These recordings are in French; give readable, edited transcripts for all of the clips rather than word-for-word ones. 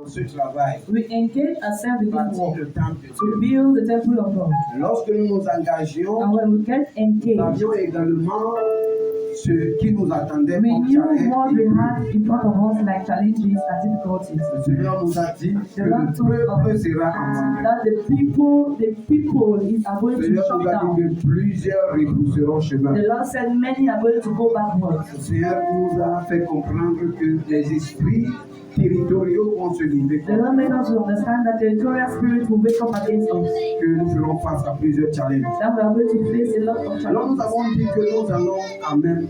dans ce travail. We engage ourselves in this Bâtir work le temple de to Dieu. build the temple of God. Lorsque nous nous engagions, And when we get nous engaged, avions également ce qui nous attendait we comme knew what challenge. we had in front of us, like challenges and difficulties. Le Seigneur nous a dit que The Lord le told peuple us sera en that the people are going Le to Seigneur shut nous a down. dit que plusieurs repousseront chemin. The Lord said many are going to go backwards. Le Seigneur nous a fait comprendre que les esprits territoriaux vont se lever, The Lord made us to understand that territorial spirits will wake up against us. que nous ferons face à plusieurs challenges. That we are going to face a lot of Alors nous challenges. avons dit que nous allons quand même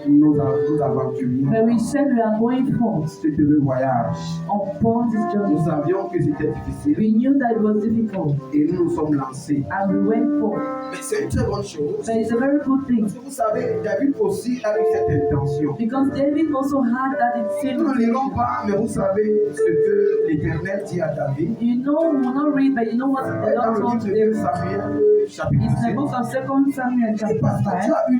nous aventuriers But we said we are going forth sur ce voyage. upon this journey. Nous savions que c'était difficile We knew that it was difficult et nous nous sommes lancés. and we went forth. Mais c'est une très bonne chose. But it's a very good thing Parce que vous savez, David aussi a eu cette intention. because David also had that same Nous ne lirons intention. pas, mais vous savez ce que l'Éternel dit à David. You know, we will not read, but you know what the Dans Lord le told livre de David. Samuel, chapitre It's the 7. book of 2 Samuel Et chapter parce que 5. tu as eu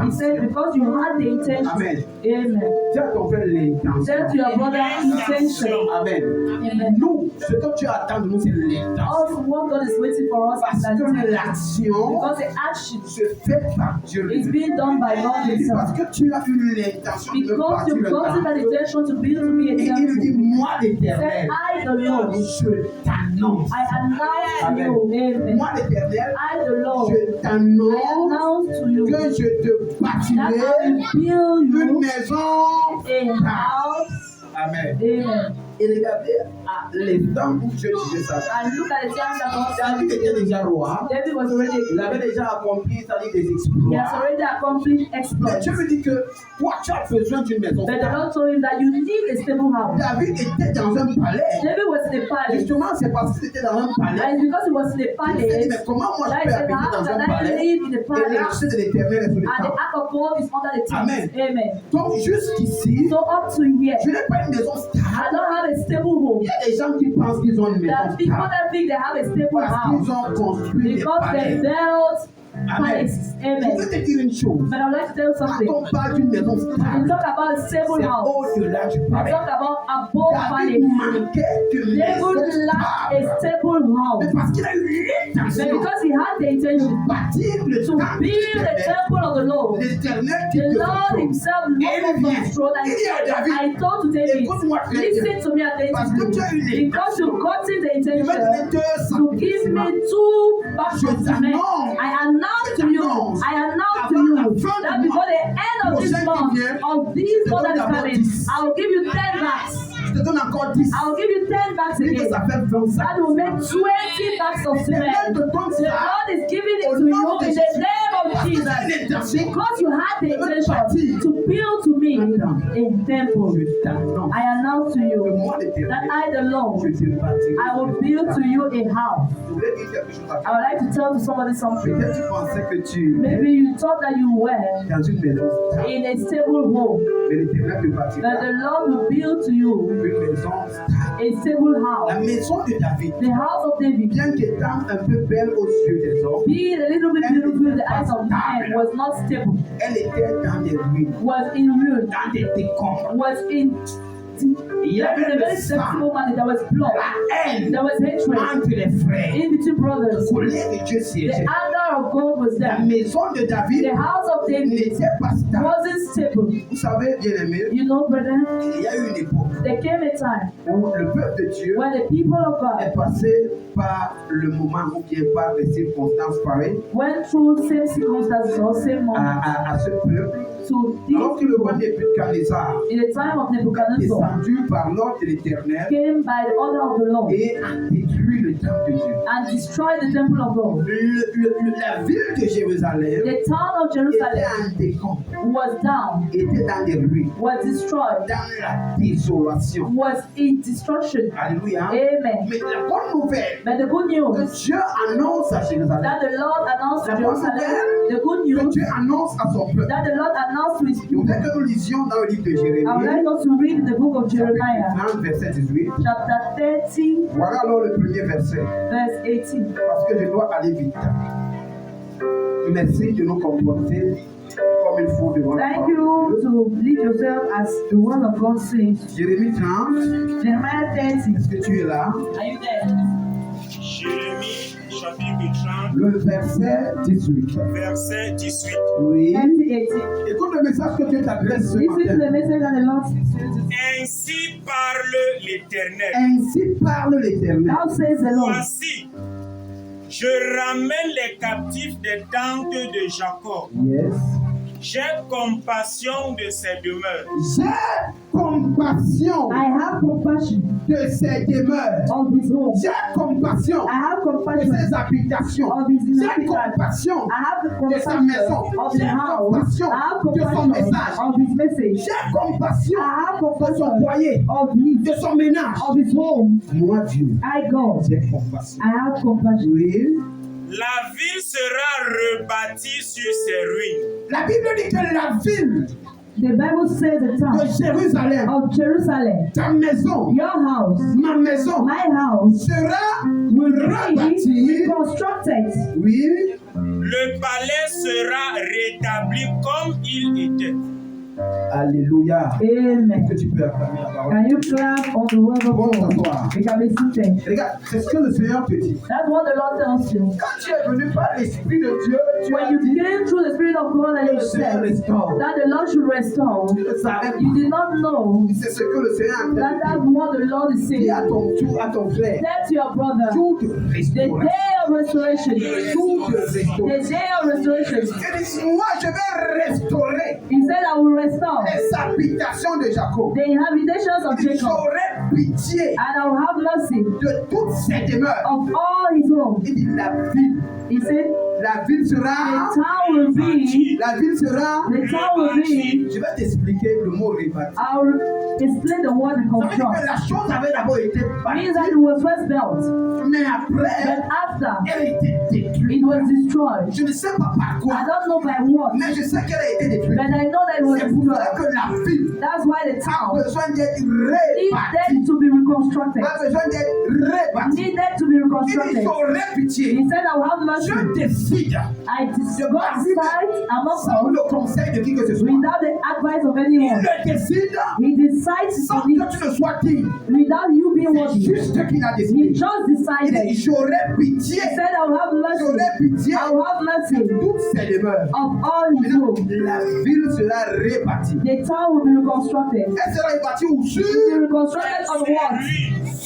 He said, l'intention. because you had the intention. Amen. Amen. Tu as ton frère l'intention. Say to your brother, intention. Amen. Amen. Nous, ce que tu attends de nous, c'est l'intention. Also, what God is waiting for us is Parce that que intention. l'action Because the action se fait par Dieu. is being done by God Il dit parce Himself. que tu as eu l'intention de Because bâtir you've le gotten that temple. intention to build to me a Et il temple. dit, moi Say, l'Éternel, I the Lord, je t'annonce. I announce to Amen. you, amen. Moi l'Éternel, I the Lord, je I t'annonce announce to you que that je te I bâtirai will build une you maison. a house. Amen. Amen. Et regardez à l'instant où Dieu disait ça. And look at the time that God David said était déjà roi. David was already Il avait déjà accompli, c'est-à-dire des he has exploits. already accomplished Mais exploits. Dieu me dit que toi, tu as besoin d'une maison. But the Lord told him that you need a stable house. David était dans un palais. David was in a palace. Justement, c'est parce qu'il était dans un palais. And because he was in a Il s'est dit, palace, mais comment moi that je he peux said, habiter how dans can un I palais live in a et palace? l'arche de l'Éternel est sur le And the temple. ark of God is under the Amen. tent. Amen. Donc jusqu'ici, So up to here, je n'ai pas une maison I stable. don't have a stable home. Il y a des gens qui pensent qu'ils ont une There are maison people stable that think they have a stable parce house qu'ils ont construit des because they palais. built Amen. palaces. Je veux Amen. te dire une chose. But I would like to tell you Quand something. on parle d'une maison We stable, talk about a stable c'est house. au-delà du We palais. talk about above David palace. manquait de maison David lacked a stable. stable house. Mais parce qu'il a eu But l'intention because he had the intention de bâtir le to temple de build the l'Éternel, temple of the Lord, l'Éternel qui the te Lord contrôle. himself looked from his throne and I told to David, Écoute-moi très bien. listen to me Parce que tu as eu attentively, because l'intention you've gotten the de me donner intention deux to give me sacrifices. 2 bags Je of cement. t'annonce. I announce to you, I announce to you that before the end of this month, of this month that is coming, I will give you 10 bags. Je te donne encore 10. I will give you 10 bags Dis que again. ça fait 25. That will make 20 bags of cement. The Lord is giving it to you in the name of Jesus. Because you had the intention to build to me a temple. I announce to you that I, the Lord, I will build to you a house. I would like to tell to somebody something. Peut-être tu pensais que tu Maybe you thought that you were dans une maison stable. in a stable home, Mais l'Éternel te that bâtira the Lord will build to you une maison stable. a stable La house. maison de David, The house of David, bien qu'étant un peu belle aux yeux des hommes, being a little bit beautiful in the eyes of men, was not stable, elle était dans des ruines, was in ruin, dans des décombres. was in Il y in avait a le very sang, sensible manner. There was blood, la haine there was hatred entre les frères. in between brothers. La colère de Dieu The siégeait. anger of God was La there. maison de David The house of David n'était pas stable. wasn't stable. Vous savez, bien aimé, You know, brother, il y a eu une époque there came a time où le peuple de Dieu when the people of est God passé par le moment ou bien par des circonstances pareilles went through same circumstances or same moment à ce peuple. to Alors que le roi this Nebuchadnezzar in the time of est Nebuchadnezzar descendu par l'ordre de l'Éternel came by the order of the Lord et a détruit le temple de Dieu. and destroyed the temple of God. La ville de Jérusalem The town of était Jerusalem en décombre, was down, était dans des ruines, was destroyed, dans la désolation. was in destruction. Alléluia. Amen. Mais la bonne nouvelle But the good que news Dieu annonce à Jérusalem, that the Lord announced to La bonne Jerusalem, the good que news Dieu annonce à son peuple. that the Lord announced to his Je people. voudrais que nous lisions dans le livre de I would Jérémie, like us to read the book of Jeremiah, 30, verset 18. chapter 30, Voilà alors le premier verset, verse 18. parce que je dois aller vite. Merci de nous comporter comme comme il faut devant la Thank parole. you to lead yourself as the word of God says. Jérémie 30, Jeremiah 30. est-ce que tu es là? Are you there? Jérémie chapitre 30, Le verset 18. verset 18. Oui. 30:18. Écoute le message que Dieu t'adresse ce Listen to matin. the message that the Lord speaks to you. Ainsi parle l'Éternel. Ainsi parle l'Éternel. Thou says the Lord. Voici, je ramène les captifs des tentes de Jacob. Yes. J'ai compassion de ses demeures. J'ai compassion I have compassion de ses demeures. of his home. J'ai compassion I have de compassion ses habitations. of his J'ai inhabitants. compassion I have de sa compassion maison. of the J'ai house. compassion I have de son compassion message. of his message. J'ai compassion I have de son compassion foyer, of his de son ménage. of his home. Moi, Dieu, I God. j'ai compassion. I have compassion. Oui. La ville sera rebâtie sur ses ruines. La Bible dit que la ville The Bible says the de town Jérusalem, of Jerusalem, ta maison, your house, ma maison, my house, sera will be rebâtie. reconstructed. Oui. Le palais sera rétabli comme il était. Alléluia. Amen. Est-ce que tu peux acclamer la parole? Can you clap on the word of Bon, God? t'asseoir. You can be seated. Regarde, c'est ce que le Seigneur te dit. That's what the Lord tells you. Quand tu es venu par l'Esprit de Dieu, tu as When you dit came through the Spirit of God and que you le Seigneur said restaure. that the Lord should restore, Tu ne savais you pas. did not know C'est ce que le Seigneur a that that's dit. what the Lord is saying. Dis à ton frère, Tell to your brother, jour de the restauration. day of restoration, Jour de the restauration. day of restoration. Il dit, moi je vais restaurer He said, I will restore les habitations de Jacob. the inhabitations of Il dit, Jacob, j'aurai pitié and I will have mercy de toutes ces demeures. of all his home. Il dit, la ville The sera, town will be, la ville sera, the town will be, je vais t'expliquer le mot rebâti. I'll explain the word Ça veut dire que reconstruct. la chose avait d'abord été Means bâtie, that it was first built, mais après, but after elle était détruite. it was destroyed. Je ne sais pas par I quoi, don't know by what, mais je sais qu'elle a été détruite. but I know that it was C'est pour cela destroyed. que la ville That's why the a town besoin d'être rebâtie. needed to be reconstructed. A besoin d'être rebâtie. Needed to be Il dit, reconstructed. j'aurai pitié. He said, I will have mercy. Je décide, I God decides among sans us le conseil de qui que ce soit. without the advice of Il anyone. le décide He decides sans to be que tu ne sois digne. without you being C'est worthy. juste qu'il a He décidé. just Il decided. dit, He j'aurai pitié. said, I will have mercy. J'aurai pitié I will have mercy de toutes ces demeures. of all his Maintenant, home. la ville sera rebâtie. The town will be reconstructed. Elle sera rebâtie où? It will be Sur reconstructed on what?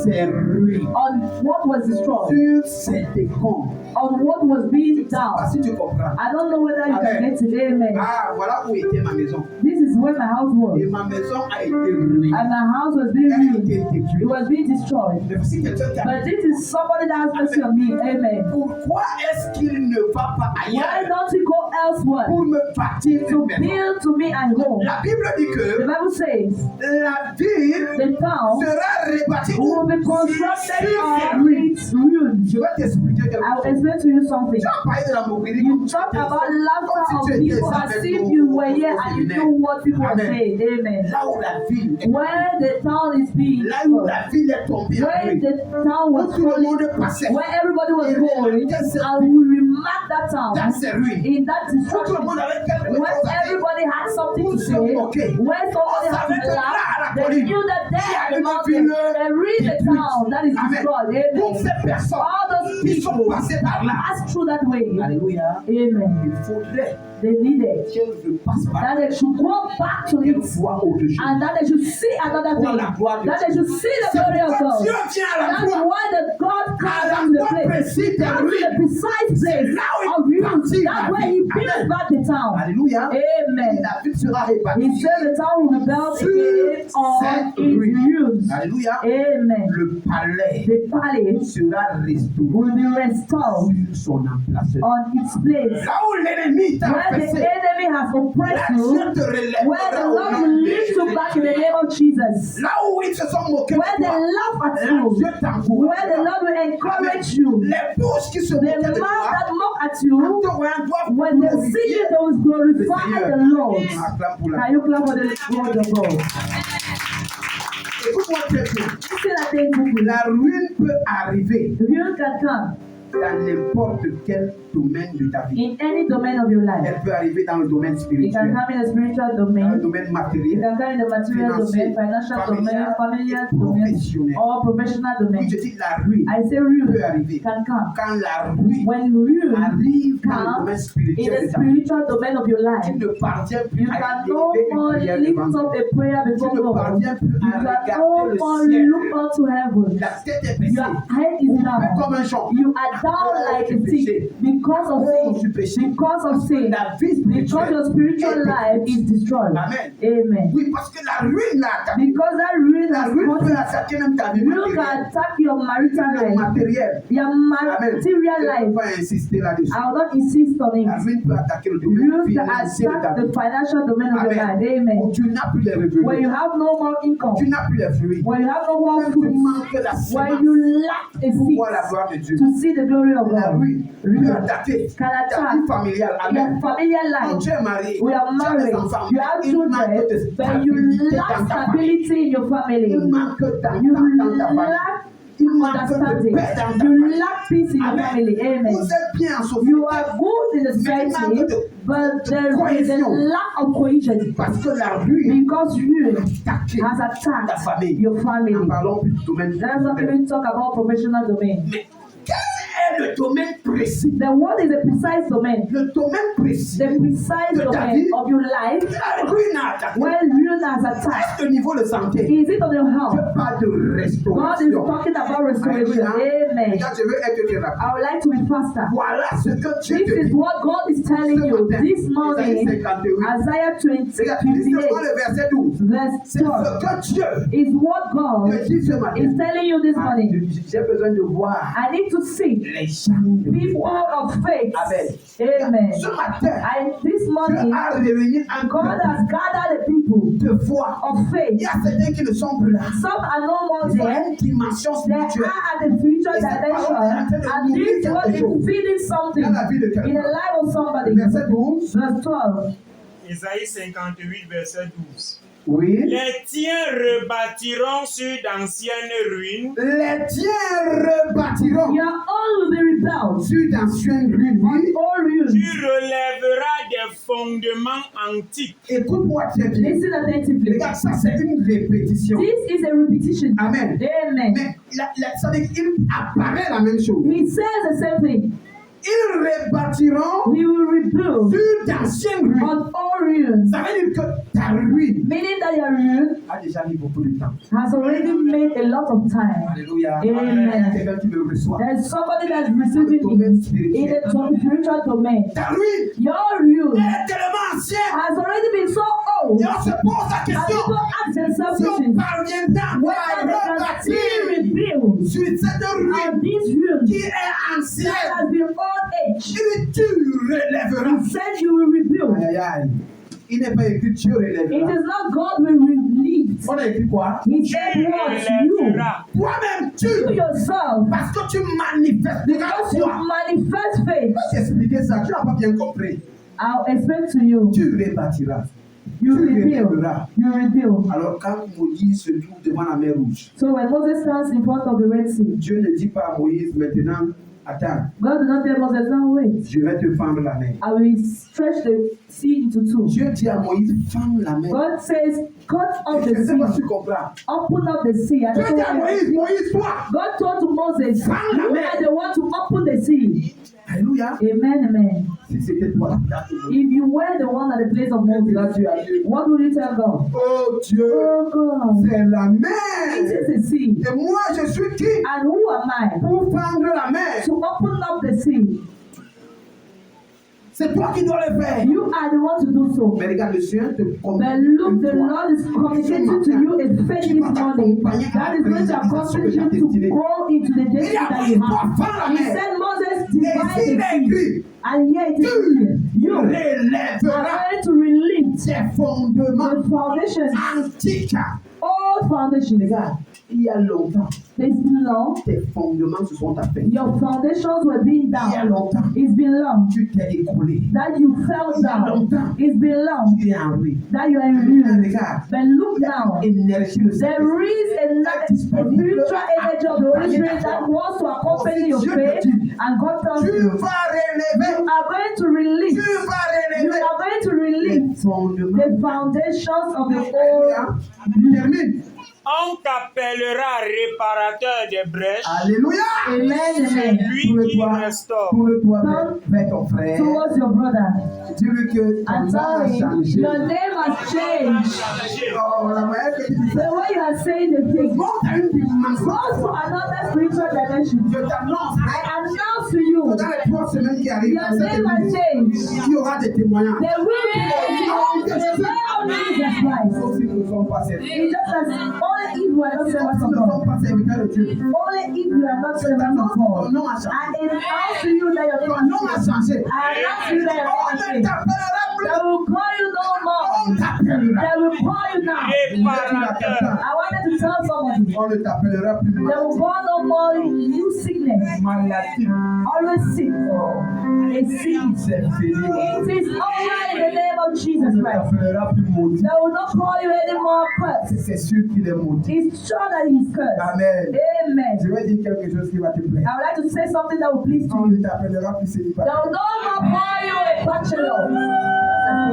ses ruines. On what was destroyed. Sur ses décombres. On what was being Ah, down. si tu comprends. I don't know whether you can Amen. get it. Amen. Ah, voilà où était ma maison. This is where my house was. Et ma maison a été ruinée. And my house was being Elle a ruined. été It détruite. was being destroyed. Mais voici quelqu'un qui a But this is somebody that has mercy on me. Amen. pourquoi est-ce qu'il ne va pas Why ailleurs don't he go elsewhere pour me bâtir to une maison? build to me a home? La Bible dit The que Bible says la ville the town sera rebâtie will be sur constructed ses on ruines. its ruins. Je vais t'expliquer quelque I will chose. explain to you something. Tu as parlé de la mobilité. You talk about laughter of people as if you were here and you knew what people were saying. Amen. Là où la ville est, Where the town is being, là où la ville est tombée en where ruine, the town où was tout le falling, monde passait where everybody was going, and we remark that town dans ses ruines, in that où tout le destruction. monde avait quelque When chose à dire. everybody had something to Où say, se moquer. when somebody On had savait to que là, laugh, à la they colline, knew that il y there a at the une mountain, ville there is a town that is Amen. destroyed. Toutes Amen. ces personnes All those qui sont people passées par là, passed through that way. alléluia, Amen. il faudrait They needed qu'elles ne passent pas, that they should go back to qu'elles it voient au-dessus. and that they should see another Voir thing. la gloire de That they Dieu. should see the C'est glory of pourquoi God. Dieu vient à la That's croix. why the God À comes la to the croix place. précise des Down to the ruines. precise place là où il of you. bâtit la That's where ville. he builds Amen. back the town. Alléluia. Et Amen. la ville sera He rebâtie. said the town will be built Sur again on cette its ruine. ruins. Alléluia. Amen. Le palais The palace sera restauré will be restored sur son emplacement. on its place. Là où l'ennemi t'a Where the oppressé, enemy has oppressed là you, Dieu te relève. where the Lord will lift you back in the name of Jesus. Là où ils se sont moqués Where de they toi, laugh at là you, Dieu where the t'encourage. Lord will encourage you. Les bouches qui se The moquaient mouth de toi, that mock at en you, te voyant doivent when they see you, they will glorify the Lord. Acclame pour la- Can you clap for the word of God? Écoute-moi très bien. Listen attentively. La ruine peut arriver Ruin can come dans n'importe quel domaine de ta vie. in any domain of your life. Elle peut arriver dans le domaine It can spirituel, come in the spiritual dans le domain. domaine It matériel, can come in the material financier, domain, financial domain, familial familial et domain, professionnel. or professional domain. Oui, je dis la ruine I say peut ruin arriver. can come. Quand la ruine When ruin arrive dans le domaine comes in spirituel the de ta vie, spiritual domain of your tu life, ne parviens plus you à can no élever une more prière lift devant up Dieu. a prayer before Tu ne God. parviens plus You à can regarder no le more ciel. look unto heaven. La tête est baissée. Your head is Ou down. comme un champ. You are down like a stick because of sin. Because of sin. La vie Because your spiritual life is destroyed. Amen. Amen. Oui, parce que la ruine l'a attaqué. Because that ruin La has ruine peut gotten attaquer même ta vie you matérielle. can attack your marital Le life, matériel. your Amen. material Je ne life. peux pas insister là-dessus. I will not insist on La it. ruine peut attaquer le domaine You can financier de ta attack the vie. financial domain of your life. Amen. Amen. Où tu n'as plus les When revenus. you have no more income, Tu n'as plus les fruits. when you have no more Tu food, manques la when semence you lack a pour voir la seed gloire de Dieu. to see the glory of La God, ruine peut ruin attaquer can ta attack vie familiale. your Amen. familiar Quand life. tu es marié, We are tu as des married, enfants, you have il manque children, de but you stabilité lack dans ta famille. stability in your family. Il manque You d'entente dans ta famille. lack Il manque de understanding. paix dans ta You famille. lack peace in your Amen. family. Amen. Vous êtes bien en société. You are good in the society, but there is a lack of cohesion Parce que la ruine because you attaqué has ta attacked famille. your family. Nous parlons plus du domaine Let's not spirituel. even talk about professional domain. Mais quel est le domaine précis? The what is a precise domain? Le domaine précis The precise de ta domain vie, of your life la ruine a attaqué. where ruin has attacked. Est-ce le niveau de santé? Is it on your health? Je parle de God is restauration. talking about restoration. Alléluia. Amen. Regarde, je veux être très rapide. I would like to be faster. Voilà ce que Dieu This te is dit. what God is telling you this morning. Isaiah 20, Regarde, lisez-moi 58, le verset 12. verse C'est ce 12 que Dieu is what God te dit ce matin. is telling you this Ah, morning. j'ai besoin de voir I need to see les gens de people foi. of faith. Amen. Amen. Ce matin, This Dieu morning, a réuni un God peuple has gathered the people de foi. of Il faith. y a certains qui ne sont plus là. Some are no more Ils sont à there. une dimension They spirituelle. are at the spiritual dimension, and this one is feeding something Dans la vie de in the quelqu'un. life of somebody. Verset 12. Verse 12. Isaïe 58, verset 12. Oui. Les tiens rebâtiront sur d'anciennes ruines. Les tiens rebâtiront Your own will be rebuilt sur d'anciennes ruines. on Oui. all Tu ruins. relèveras des fondements antiques. Écoute-moi très bien. Listen attentively. Regarde, ça c'est une répétition. This is a repetition. Amen. Amen. Mais ça veut dire qu'il apparaît la même chose. He says the same thing. Ils rebâtiront We will rebuild sur d'anciennes ruines. on all ruins. Ça veut dire que ta ruine Meaning that your ruin a déjà mis beaucoup de temps. has already made a lot of time. Alléluia. Amen. Quelqu'un qui me reçoit. There's somebody that's receiving it in the spiritual domain. Ta ruine Your ruin est tellement ancienne. has already been so old. Et on se pose la And question. people ask themselves Si on questions. parviendra Whether à they can still rebâtir rebuild sur cette ruine on this ruin qui est that ancienne, has been old age. tu relèveras. He said you will rebuild. Aïe, aïe, aïe. Il n'est pas écrit Dieu It relèvera. is not God will relieve. On a écrit quoi? He Tu said what? You. relèveras. Toi-même, tu. You yourself. Parce que tu manifestes la Because you foi. manifest faith. Je vais t'expliquer ça. Tu n'as pas bien compris. I'll explain to you. Tu rebâtiras. You Tu rebuild. relèveras. You rebuild. Alors, quand Moïse se trouve devant la mer Rouge, So when Moses stands in front of the Red Sea, Dieu ne dit pas à Moïse maintenant, attends, God did not tell Moses, now wait. je vais te fendre la mer. I will stretch the sea into two. Dieu dit à Moïse, fends la mer. God says, cut off Je the ne sais pas si sea. tu comprends. Open up the sea. I Dieu don't dit à know why. Moïse, Moïse, toi. God told to Moses, you are the one to open the sea. Alléluia. Amen, amen. Si c'était toi, If you were the one at the place of là, Moses, tu as dit, what would you tell God? oh Dieu, Oh God, c'est la it mer. is the sea. Et moi, je suis qui And who am I pour fendre la mer? to open up the sea? C'est toi qui dois le faire. You are the one to do so. Mais regarde, le Seigneur te But communique look, une the fois. Lord is communicating to you a faith this morning that is going to accompany you to go into the destiny that you have. He said, Moses, divide the sea. And yet it is here. Tu You are relèveras going to relift tes fondements the foundations, antiques. all foundations. Regarde, il y a longtemps, It's been long. tes fondements se sont affaiblis. Your foundations were being Il y a down. longtemps, It's been long. tu t'es écroulé. That you fell down. It's been long. Tu es en ruine. That you are in Regarde, ruin. regarde. But look now. Énergie, le There is a spiritual energy of the Holy Spirit that wants to accompany your faith, and God tells Tu you, vas relever. you are going to release. Tu vas You relever. are going to release the foundations of the whole. Termine. On t'appellera réparateur des brèches, Alléluia. Amen, amen. lui qui restaure. Tourne-toi vers ton frère. Towards your brother. Dis-lui que ton And nom a tell him, changé. your name has changed. Oh, la manière que tu dis ça. The way you are saying the thing. Monte à une dimension. Go to another spiritual dimension. Je t'annonce, I announce to you, dans les 3 semaines qui arrivent, your name has changed. il y aura des témoignages. There will be the name of Jesus Christ. Sauf si nous ne sommes pas servis. It's just as only if we are not servants Sauf si of nous ne God. sommes pas serviteurs de Dieu. Only if you are not servants of God. Ton nom a changé. And it announces to you that your Ton name nom a has changé. changed. I announce to you that your On name has ne changed. t'appellera plus. They will call you no more. On t'appellera. They will call you now. Réparateur. I wanted to tell somebody. On ne t'appellera plus They will call no more you sickness. maladie. Always sick. Oh, A sickness. c'est fini. It is over in the name of Jesus On ne Christ. t'appellera plus maudit. They will not call you anymore cursed. C'est sûr qu'il est maudit. It's sure that he's cursed. Amen. Je Amen. vais dire quelque chose qui va te plaire. I would like to say something that will please On you. ne t'appellera plus They célibataire. will no more call you a bachelor.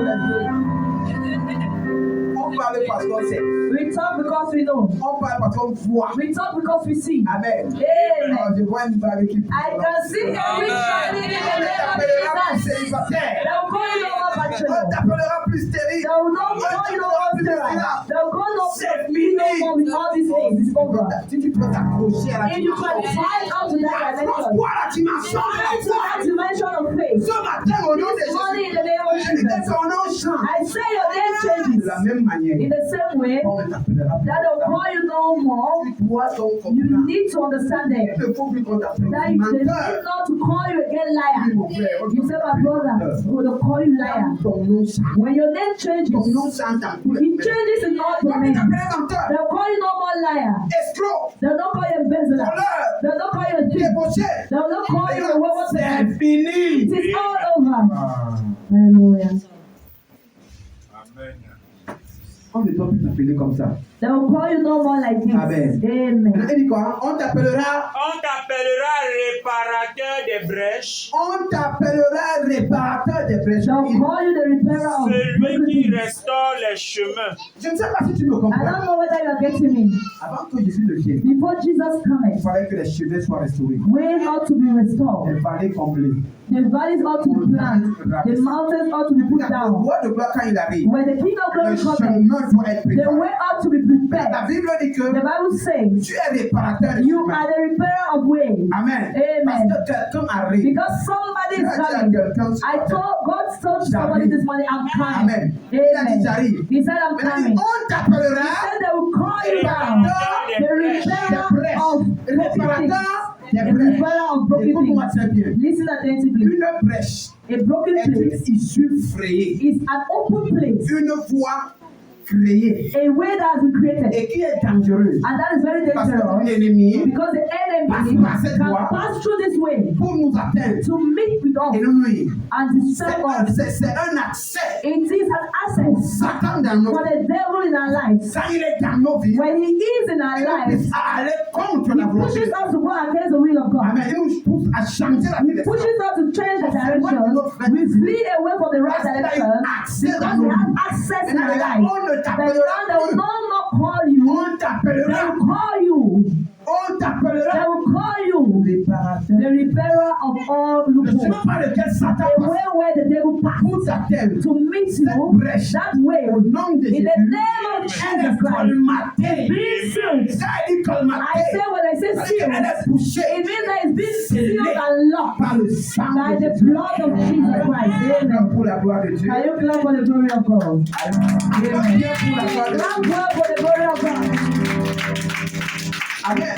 On parle parce qu'on sait. We talk because we know. On parle parce qu'on voit. We talk because we see. Amen. Amen. Je vois une barre qui I can see a rich man in the On ne name of t'appellera plus Jesus. célibataire. They will call you no more On bachelor. t'appellera plus They stérile. will not call you no more sterile. They will call no more with all these things. It's over. Si tu peux t'accrocher à la If you can find out to that dimension, accroche-toi à la dimension de la to foi. that dimension of faith, Ce matin, au nom de this morning in the Jésus, name of je dis que Jesus, ton nom change. I say your name De changes. la même manière, In the same way, on ne t'appellera plus. that they'll call you no more, Tu dois donc you comprendre. need to understand Il them. ne faut plus qu'on t'appelle That they need menteur. not to call you again liar. Mon frère, on You say, my brother, will call you liar. ton nom change. When your name changes, Ton nom change dans tous les it domaines. changes in all On ne domains. t'appellera menteur, They'll call you no more liar. escroc, They'll not call you embezzler. voleur, They'll not call you a thief. débauché. They'll not call you a wayward C'est person. It fini. is all over. Ah. Hallelujah. Amen. On ne doit plus t'appeler comme ça. They will call you no more like this. Amen. Amen. Il dit quoi? On t'appellera. On t'appellera réparateur des brèches, On t'appellera réparateur des brèches. They'll call you the repairer of celui broken qui things. restaure les chemins. Je ne sais pas si tu me I comprends. don't know whether you are getting me. Avant que Jésus ne vienne, Before Jesus il cometh, fallait que les chemins soient restaurés. we ought to be restored. Les vallées comblées. The valleys ought to be planted. The mountains ought to be put Le down. roi de gloire, quand il arrive, When the King of le Glory cometh, chemin doit être the préparé. way ought to be La prepared. Bible dit que The Bible says, tu es réparateur de you chemin. are the repairer of ways. Amen. Parce Amen. que quelqu'un arrive. Because somebody is coming. I told God told somebody this morning, I'm coming. Amen. Il a dit, Amen. j'arrive. He said, I'm Mais il coming. dit, on He t'appellera said they will call you down. The repairer of broken things. réparateur des The brèches. repairer of broken Écoute-moi things. très bien. Listen attentively. Une brèche A broken est une place issue frayée. is an open place. Une voie créée A way that has been created. et qui est dangereuse. And that is very Parce que dangerous. l'ennemi, Because the enemy can pass through this way pour nous atteindre to meet with us et nous nuire, and disturb us. c'est un accès It is an access Satan dans nos for the devil in our lives. quand il est dans nos vies, When he is in our il nous lives, pousse à aller contre he la volonté. pushes us to go against the will of God. Amen. Il nous pousse à changer la He direction. pushes us to change the direction. We flee away from the right direction because he has access in our lives. The one that will no more call you, On they t'appellera, will call you. on They t'appellera will call you réparateur. the repairer of all Le loopholes. chemin par lequel Satan A passe way where the devil pour passes t'atteindre to meet you, that way, au nom de in Jésus, the name of Jesus elle est Christ, colmatée. being sealed. Ça dit colmatée. I say when I say Elle sealed, est bouchée it means that it's been sealed and locked par le sang by de the Jésus. blood of Jesus Christ. Amen. Pour la gloire de Dieu. Can you clap for the glory of God? Amen. Pour la gloire de Clap Dieu. well for the glory of God. Amen.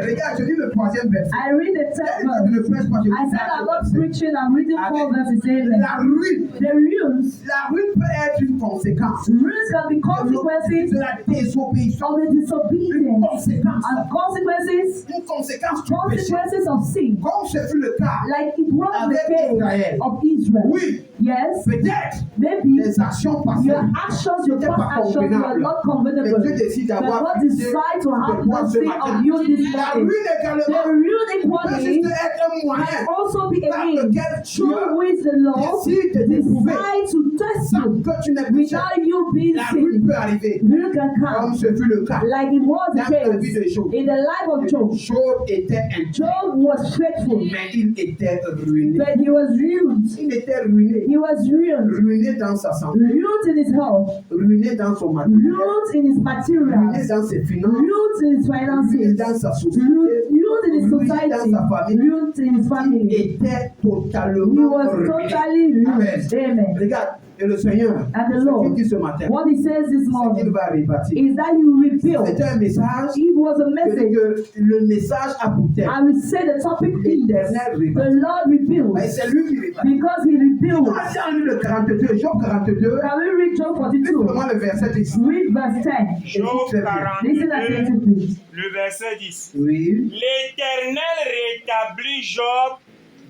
Regarde je lis le troisième verset. I read the third verse. Je ne prêche pas, je I lis said I'm not le preaching, I'm reading 4 verses. Amen. La ruine. The ruins, La ruine peut être une conséquence ruins can be consequences de la désobéissance. of the Une disobedience conséquence. and consequences, Une conséquence du péché. consequences of sin, Comme ce fut le cas. like it was the Avec Israël. case of Israel. Oui, Yes, peut-être maybe les actions passées. your actions, your n'étaient past pas actions were convenables. not Mais convenable. Dieu décide But d'avoir God pitié decide to have de toi ce mercy matin. on you this La morning. ruine The également real peut equality juste être un moyen can also be a par means lequel Dieu through which the Lord décide de t'éprouver decide to test sans you que tu n'aies pu faire. without you being La ruine seen. peut arriver You can comme come ce fut le cas. like it was the Dans la vie de case Job. in the life of Job. Job était intègre, Job was faithful, mais il était ruiné. but he was ruined. Il était ruiné. He was ruined. Ruiné dans sa santé, Ruined in his health, ruiné dans son matériel, ruined in his ruiné materials, dans ses finances, ruined in his ruiné finances, dans sa société, ruined in his ruiné society, dans sa famille. ruined in his Il family. était He totalement was ruiné. totally Amen. ruined. Amen. Regarde, et le Seigneur, And the ce Lord, qu'il dit ce matin, what he says this c'est qu'il morning va rebâtir. is that you rebuild. C'est un message. It was a Je dis message. que le message a pour thème I will say the topic is l'éternel the rebâtit. Lord Mais rebuilds c'est lui qui rebâtit. because he rebuilds. Quand on lit le 42, Job 42, Can we read Job 42? simplement le verset 10. Read verse 10. Job Listen 42, attentively. le verset 10. Oui. L'Éternel rétablit Job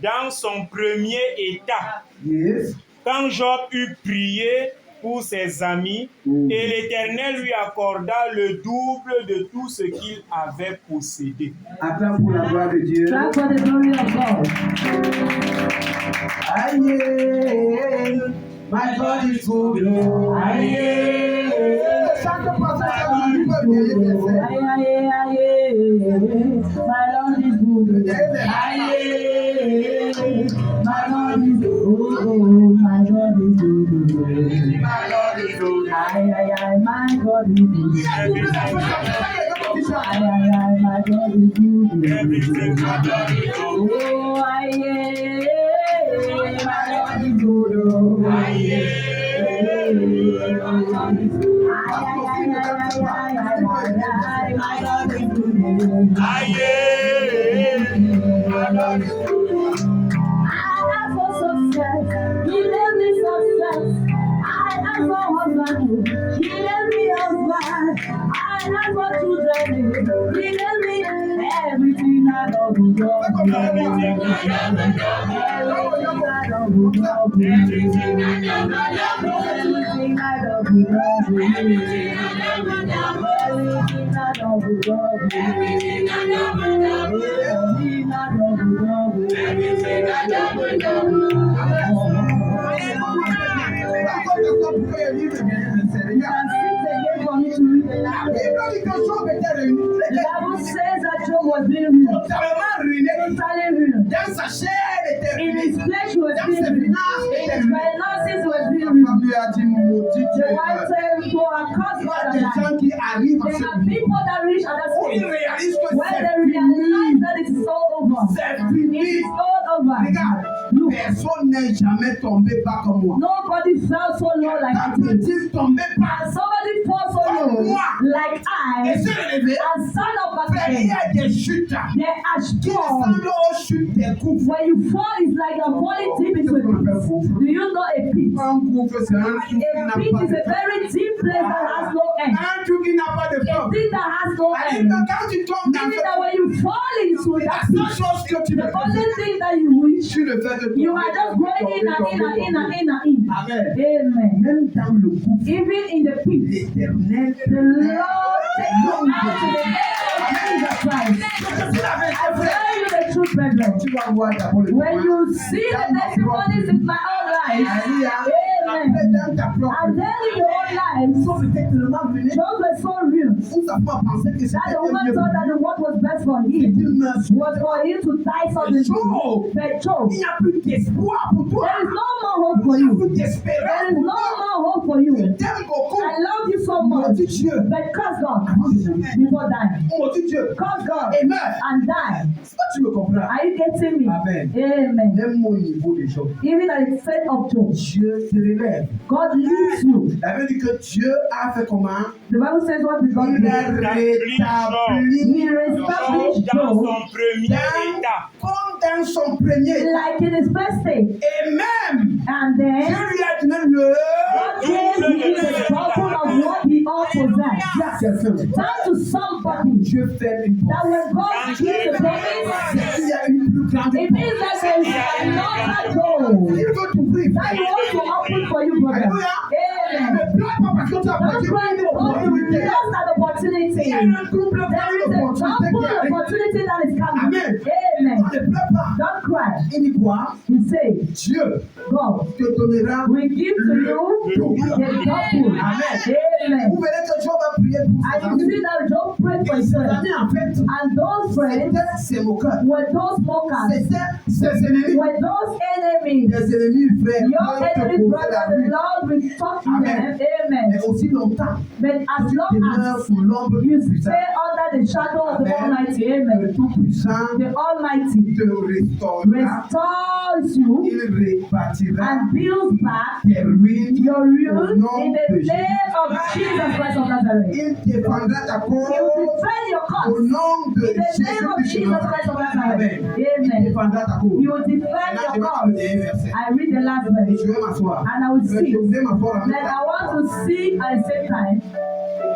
dans son premier état. Yes. Quand Job eut prié pour ses amis, et l'Éternel lui accorda le double de tout ce qu'il avait possédé. Acclame pour la gloire de Dieu. Clap for the glory of God. Aïe, my God is good. Aïe. Chante pas ça, ça vous peut bien les versets. Aye, aye, aye. My Lord is good. Aye, my Lord is good. My God is good. My Lord is good. Aye, aye, aye. My God is good. Aye, aye, aye. My God is good. Everything my God is good. Oh, aye, my God is good. Aye, The Bible says that Job was being ruined. Totally ruined. Dans sa chair In était his flesh he was Dans being ses ruined. finances In était his ruined. finances he was being ruined. Comme lui a dit, maudit The Dieu. wife said, go and curse Il y a God des and die. gens qui arrivent à There ce are people that reach at that où ils stage réalisent que when c'est they fini. realize that it is all over. C'est It fini. is all over. Regarde, personne n'est jamais tombé pas comme moi. Nobody fell so low like I Quand did. peut-il tomber pas And somebody fall so low like et I se lever? and stand up back Frère, il y again. a des chutes They are qui strong. ressemblent aux chutes des gouffres. When you fall, it's like you're falling deep into a pit. Do you know a pit? Un gouffre, c'est un truc qui n'a A pit pas is de a fin. very deep place that has no end. Un truc qui n'a pas de A fin. thing that has no C'est-à-dire end. que quand tu tombes dans Meaning that when you fall into la that seule pit, chose que tu the peux only faire, thing that you wish, c'est le fait de tomber. you are just going in and in and in and in and in. Amen. Amen. Même dans le gouffre, Even in the pit, l'Éternel the Lord takes you out to the name of Jesus Christ. I tell you the truth, brethren. Tu vas voir d'abord le When you see the testimonies in my own life, amen. dans ta propre And then in your own life, Sauf était tellement ruiné, Job was so real où sa femme pensait que that c'était the woman mieux thought that what was best for him qu'il meure. was for him to die suddenly. Job, But Job, il n'y a plus d'espoir pour toi. there is no more hope for Il n'y a you. plus There d'espérance is pour no toi. more hope for you. Je t'aime beaucoup. I love you so much. Maudit Dieu. But curse God Avant de mourir. before dying. Maudit Dieu. Curse God Et meurs. and die. Est-ce que tu me comprends? Are you getting me? Amen. Amen. Même au niveau des gens. Even at the set of Job, Dieu te relève. God leads you. Ça veut dire que Dieu a fait comment? The Bible says what did God Il do? a rétabli He reestablished Dans Job son premier état. Comme dans son premier état. like in his first state. Et même, And Dieu then lui a donné le... God gave him the double of what he all possessed. Dis à quelqu'un, Tell to somebody Dieu fait une that porte. when God gives the promise, Il y a une plus grande it means that there is a larger goal Il veut t'ouvrir. that he wants to open for you, brother. Amen. Ne pleure pas parce que tu as Don't perdu cry une because you opportunité. lost an opportunity. Il y a une double There is a double opportunité that is coming. Amen. Amen. Ne pleure pas. Don't cry. Il dit quoi? He says, Dieu God te donnera. will give to you the double. Amen. Amen. Vous verrez que Dieu va prier pour ses And you see amis. that Job prayed for Et his ses friends. amis, en fait, And those friends c'était ses moqueurs. were those mockers, C'était ses ennemis. were those enemies. Des ennemis frères. Your peuvent te enemies, causer brother, la the nuit. Lord will talk to Amen. them. Amen. Mais aussi longtemps, But as tu long demeures as sous l'ombre you du puissant. stay under the shadow of the Amen. Almighty, Le amen. Tout-Puissant The Almighty te restaurera. restores you Il rebâtira and builds back tes ruines. your Au ruin nom in de the name of Jesus Christ of Nazareth. Il défendra ta He will cause defend your au cause nom de in the name of Jésus-Christ. Jesus Christ of Nazareth. Amen. Il Amen. défendra ta cause. He will defend Maintenant, je your vais cause. te donner un verset. I read the last Et verse. je vais m'asseoir. And I will Je vais see. te m'asseoir en même Then I temps. want to see at the same time.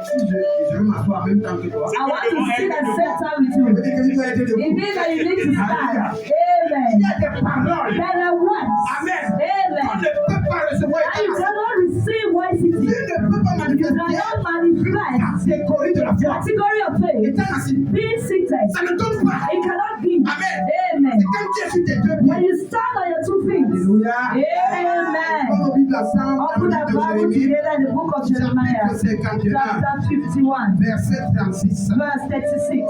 Je vais m'asseoir en même temps que toi. I want to see at the same time with Je veux you. dire que tu dois être It debout. means that you need to stand. Il Amen. y a des paroles. There are words. Amen. On Amen. ne peut pas recevoir And you état. cannot receive what Tu it is. ne peux pas You manifester cannot manifest catégorie de la foi. category of faith. Étant assis, Being seated. ça ne donne pas. It cannot be. Amen. Amen. C'est quand tu es sur tes deux When pieds. you stand on your 2 feet. Alléluia. Amen. Comme on Bible ensemble, dans Open le the livre de Bible Jérémie, together in the book of Jeremiah, chapitre 51, chapter 51, verset 36. verse 36.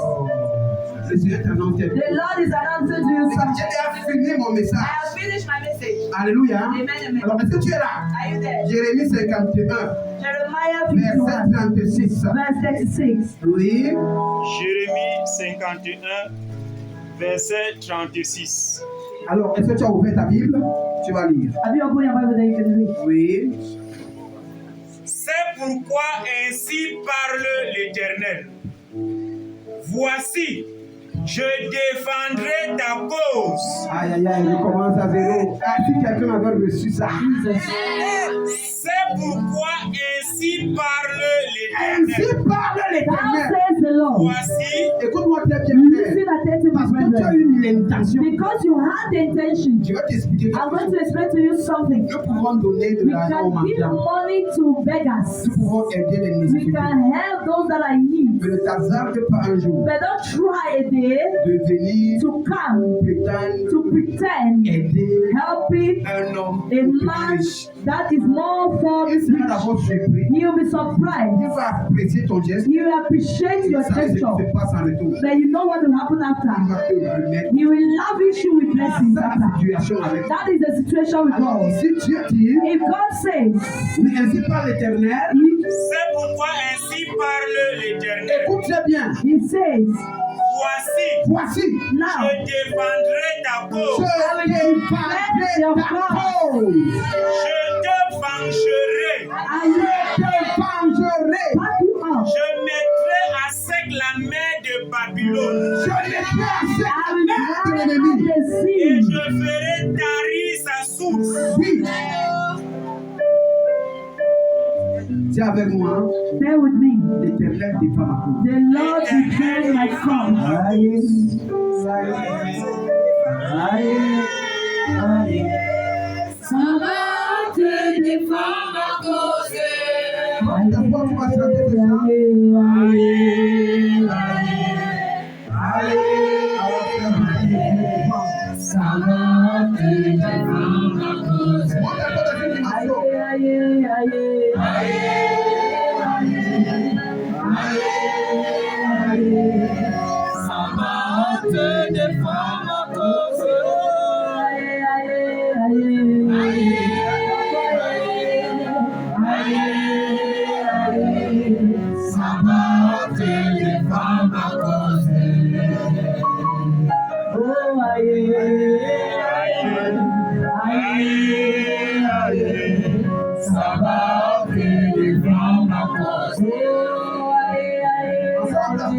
Le Seigneur t'annonce quelque The chose. Lord is announcing to you something. J'ai déjà fini mon I message. have finished my message. Alléluia. Amen, amen. Alors, est-ce que tu es là? Are you there? Jérémie 51, Jeremiah verset 51, 36. verse 36. Oui. Jérémie 51, verset 36. Alors, est-ce que tu as ouvert ta Bible? Tu vas lire. Have you opened your Bible that you can read? Oui. C'est pourquoi ainsi parle l'Éternel. Voici, je défendrai ta cause. Aïe, aïe, aïe, je commence à zéro. Ah, si quelqu'un avait reçu ça. C'est pourquoi ainsi parle Ainsi l'Éternel. parle Thou l'Éternel. says the Lord. Voici, Écoute-moi très bien, Listen frère. attentively, Parce que tu as brethren. eu l'intention. Because you had the intention, Je vais t'expliquer I'm quelque going chose. to explain to you something. Nous pouvons donner de We l'argent aux can give mendiants. money to beggars. Nous pouvons aider les We nécessités. can help those that are in need. Mais ne t'hasarde pas un jour But don't try a day de venir to come prétendre to pretend aider helping un homme a ou man riche. that is more for Il sera d'abord surpris. he will be surprised. Il va apprécier ton geste. He will appreciate your Ça, c'est ce qui gesture. se passe en retour. But you know what will happen Il after. va te remettre He will lavish you with blessings dans la after. situation avec toi. That is the situation with Alors, God. si Dieu dit, If God says, oui, ainsi par l'Éternel, c'est pourquoi ainsi parle l'Éternel. écoute très bien. He says, Voici, Voici, now je défendrai ta je cause. défendrai ta cause. Je te vengerai. I will Je te vengerai. back you up. Je mettrai à sec la mer de Babylone. Je mettrai à sec I la will main de dry up l'ennemi. the Et sea. je ferai tarir sa source. Oui. Tiens avec moi, Stay with me. l'Éternel défend ma cause. The Lord defend my cause. Aïe, aïe, aïe. Ça va te défendre ma cause. D'abord, tu vas chanter ce chant. Ça va te défendre ma cause. Monte un peu de dimension. Ça va te défendre ma cause. Ça va te défendre ma cause. Ça va te défendre ma cause. Ensemble.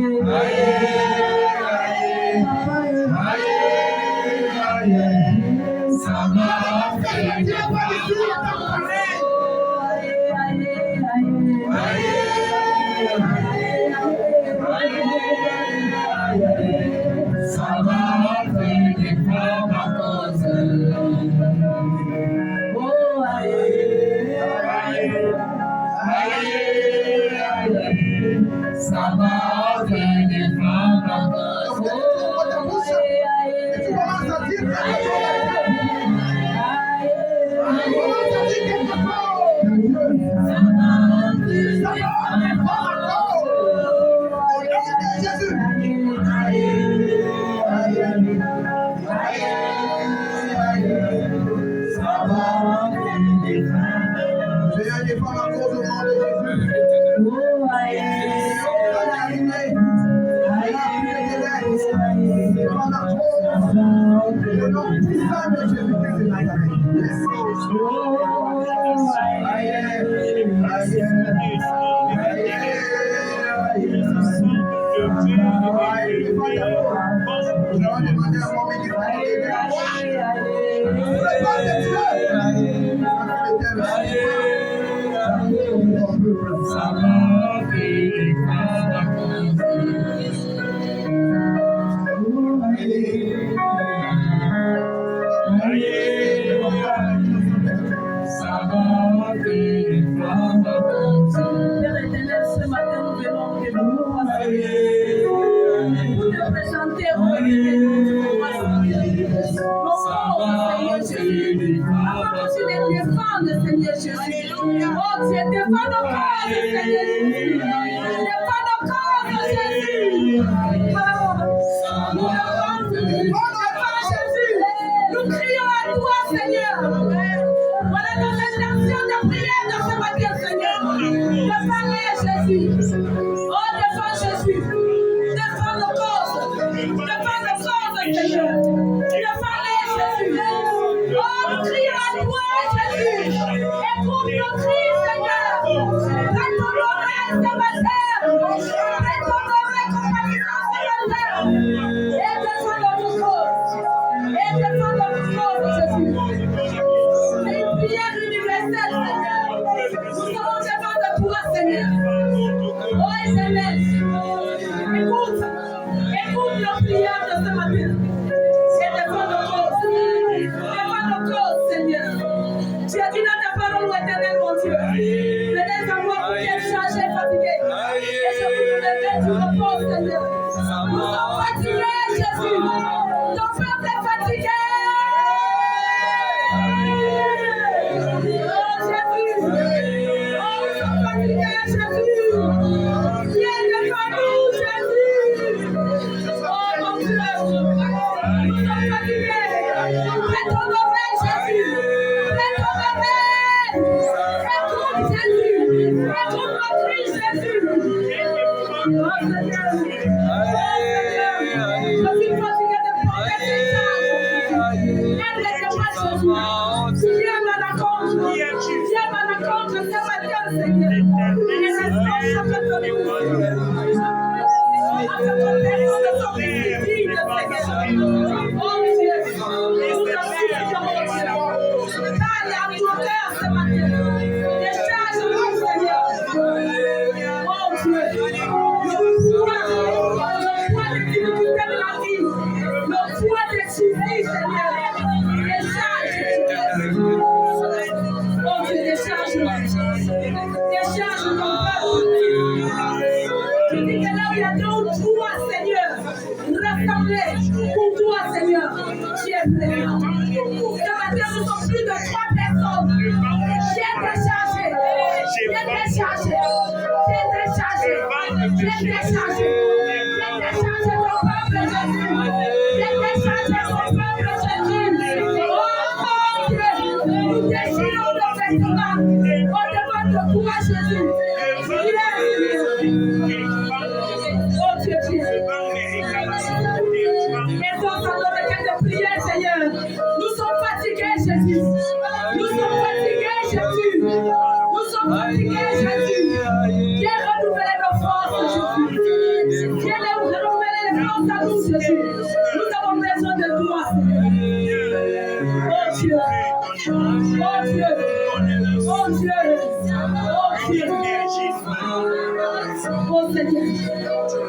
Oh Seigneur,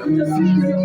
je te supplie.